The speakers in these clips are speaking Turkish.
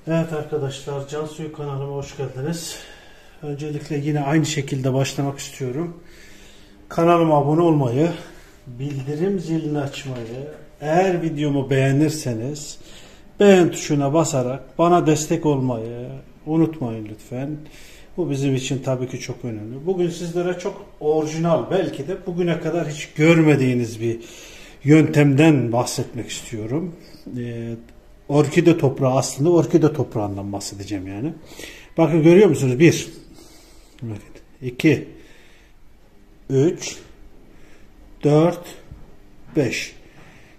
Evet arkadaşlar, Can Suyu kanalıma hoş geldiniz. Öncelikle yine aynı şekilde başlamak istiyorum. Kanalıma abone olmayı, bildirim zilini açmayı, eğer videomu beğenirseniz beğen tuşuna basarak bana destek olmayı unutmayın lütfen. Bu bizim için tabii ki çok önemli. Bugün sizlere çok orijinal, belki de bugüne kadar hiç görmediğiniz bir yöntemden bahsetmek istiyorum. Orkide toprağı, aslında orkide toprağından bahsedeceğim yani. Bakın, görüyor musunuz? 1 2 3 4 5.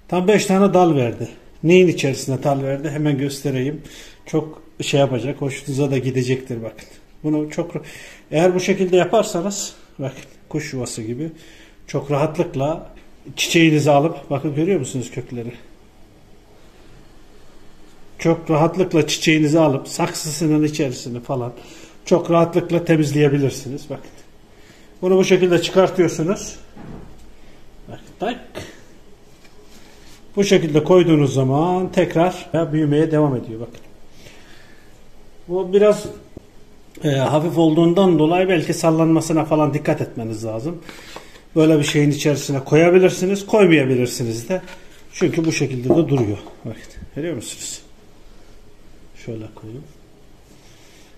Tam 5 tane dal verdi. Neyin içerisinde dal verdi? Hemen göstereyim. Çok şey yapacak, hoşunuza da gidecektir bakın. Bunu çok, eğer bu şekilde yaparsanız bakın, kuş yuvası gibi çok rahatlıkla çiçeğinizi alıp, bakın görüyor musunuz kökleri? Çok rahatlıkla çiçeğinizi alıp saksısının içerisini falan çok rahatlıkla temizleyebilirsiniz. Bakın. Bunu bu şekilde çıkartıyorsunuz. Bak, tak. Bu şekilde koyduğunuz zaman tekrar büyümeye devam ediyor. Bakın. Bu biraz hafif olduğundan dolayı belki sallanmasına falan dikkat etmeniz lazım. Böyle bir şeyin içerisine koyabilirsiniz, koymayabilirsiniz de. Çünkü bu şekilde de duruyor. Bakın. Görüyor musunuz? Şöyle koyayım.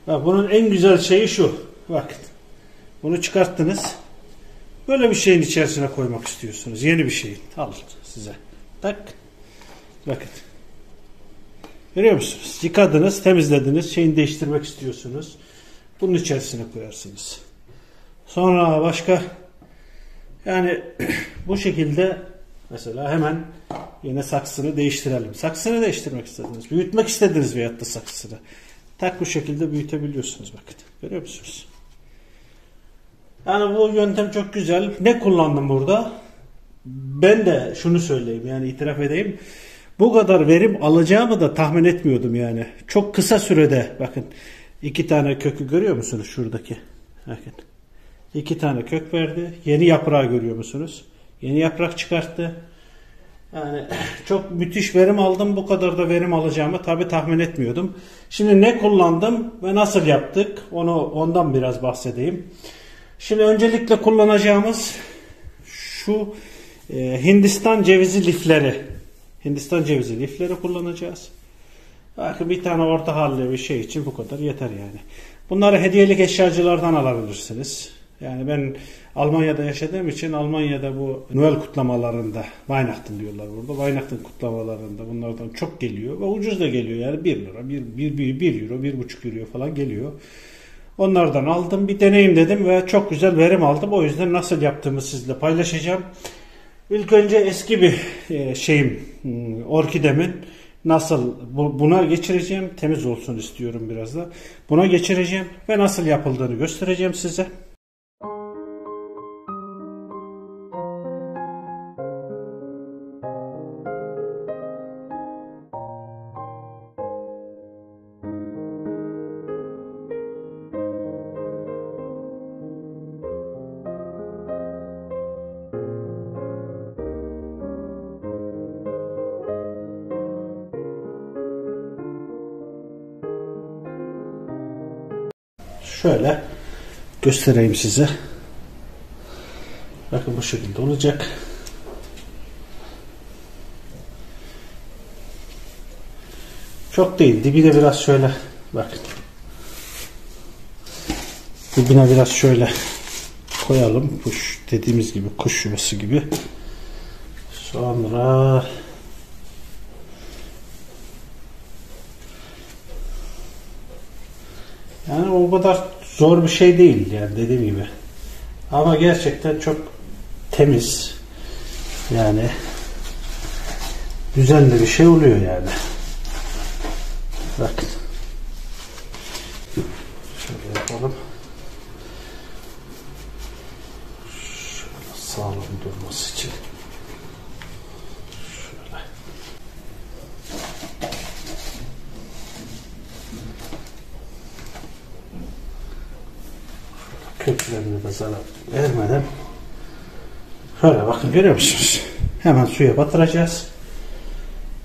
Bak, bunun en güzel şeyi şu. Bakın. Bunu çıkarttınız. Böyle bir şeyin içerisine koymak istiyorsunuz. Yeni bir şey. Al size. Tak. Bakın. Görüyor musunuz? Yıkadınız, temizlediniz. Şeyini değiştirmek istiyorsunuz. Bunun içerisine koyarsınız. Sonra başka, yani bu şekilde mesela hemen yine saksını değiştirelim. Saksını değiştirmek istediniz. Büyütmek istediniz veyahut da saksını. Tak, bu şekilde büyütebiliyorsunuz. Bakın. Görüyor musunuz? Yani bu yöntem çok güzel. Ne kullandım burada? Ben de şunu söyleyeyim, yani itiraf edeyim. Bu kadar verim alacağımı da tahmin etmiyordum yani. Çok kısa sürede, bakın 2 tane kökü görüyor musunuz şuradaki? Bakın. 2 tane kök verdi. Yeni yaprağı görüyor musunuz? Yeni yaprak çıkarttı. Yani çok müthiş verim aldım. Bu kadar da verim alacağımı tabii tahmin etmiyordum. Şimdi ne kullandım ve nasıl yaptık? Ondan biraz bahsedeyim. Şimdi öncelikle kullanacağımız şu Hindistan cevizi lifleri. Hindistan cevizi lifleri kullanacağız. Bakın, bir tane orta halli bir şey için bu kadar yeter yani. Bunları hediyelik eşyacılardan alabilirsiniz. Yani ben Almanya'da yaşadığım için Almanya'da bu Noel kutlamalarında, Weihnachten diyorlar burada. Weihnachten kutlamalarında bunlardan çok geliyor ve ucuz da geliyor yani 1 lira, 1 euro, 1,5 euro falan geliyor. Onlardan aldım, bir deneyim dedim ve çok güzel verim aldım. O yüzden nasıl yaptığımı sizinle paylaşacağım. İlk önce eski bir orkidemin nasıl buna geçireceğim. Temiz olsun istiyorum biraz da. Buna geçireceğim ve nasıl yapıldığını göstereceğim size. Şöyle göstereyim size. Bakın, bu şekilde olacak. Çok değil. Dibine biraz şöyle, bakın. Dibine biraz şöyle koyalım. Kuş, dediğimiz gibi kuş yuvası gibi. Sonra yani o kadar zor bir şey değil yani, dediğim gibi. Ama gerçekten çok temiz. Yani düzenli bir şey oluyor yani. Bakın. Şöyle yapalım. Şöyle sağlam durması için. Şöyle. Köklerine de zarar vermeden şöyle, bakın görüyor musunuz? Hemen suya batıracağız.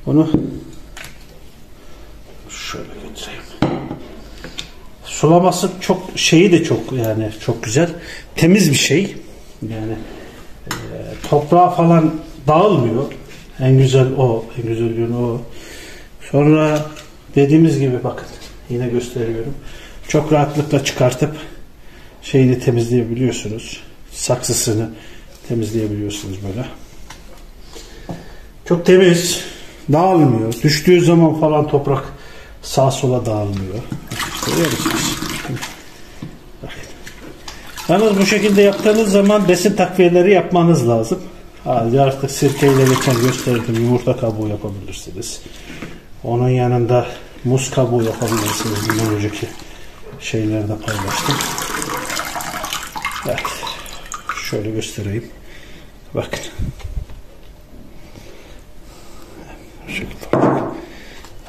Bunu Şöyle götüreyim. Sulaması çok şeyi de çok yani çok güzel. Temiz bir şey. Yani toprağa falan dağılmıyor. En güzel o. En güzel yönü o. Sonra dediğimiz gibi bakın yine gösteriyorum. Çok rahatlıkla çıkartıp şeyini temizleyebiliyorsunuz. Saksısını temizleyebiliyorsunuz böyle. Çok temiz. Dağılmıyor. Düştüğü zaman falan toprak sağa sola dağılmıyor. İşte yalnız bu şekilde yaptığınız zaman besin takviyeleri yapmanız lazım. Artık sirkeyle geçen gösterdim. Yumurta kabuğu yapabilirsiniz. Onun yanında muz kabuğu yapabilirsiniz. Bundan önceki şeylerde paylaştım. Evet. Şöyle göstereyim. Bakın.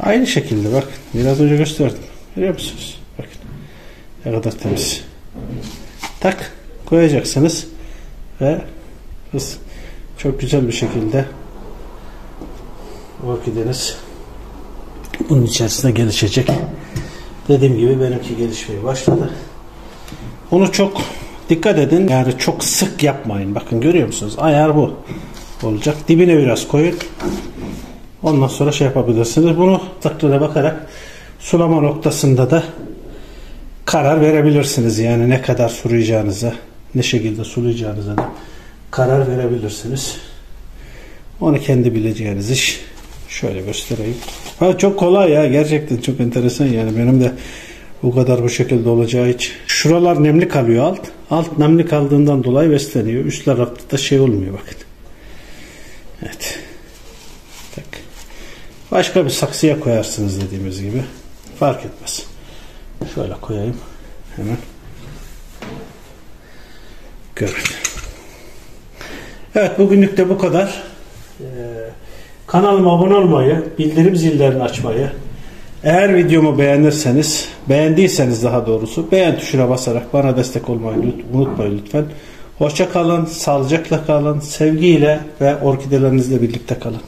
Aynı şekilde bak. Biraz önce gösterdim. Görüyor musunuz? Bakın. Ne kadar temiz. Tak. Koyacaksınız. Ve çok güzel bir şekilde orkideniz bunun içerisinde gelişecek. Dediğim gibi benimki gelişmeye başladı. Onu çok dikkat edin. Yani çok sık yapmayın. Bakın görüyor musunuz? Ayar bu olacak. Dibine biraz koyun. Ondan sonra şey yapabilirsiniz. Bunu takviyeye bakarak sulama noktasında da karar verebilirsiniz. Yani ne kadar sulayacağınıza, ne şekilde sulayacağınıza da karar verebilirsiniz. Onu kendi bileceğiniz iş. Şöyle göstereyim. Çok kolay ya. Gerçekten çok enteresan yani. Benim de bu kadar bu şekilde olacağı hiç. Şuralar nemli kalıyor alt. Alt nemli kaldığından dolayı besleniyor. Üst tarafta da şey olmuyor bakın. Evet. Tak. Başka bir saksıya koyarsınız dediğimiz gibi. Fark etmez. Şöyle koyayım. Hemen. Görün. Evet bugünlük de bu kadar. Kanalıma abone olmayı, bildirim zillerini açmayı, eğer videomu beğendiyseniz daha doğrusu beğen tuşuna basarak bana destek olmayı unutmayın lütfen. Hoşça kalın, sağlıcakla kalın, sevgiyle ve orkidelerinizle birlikte kalın.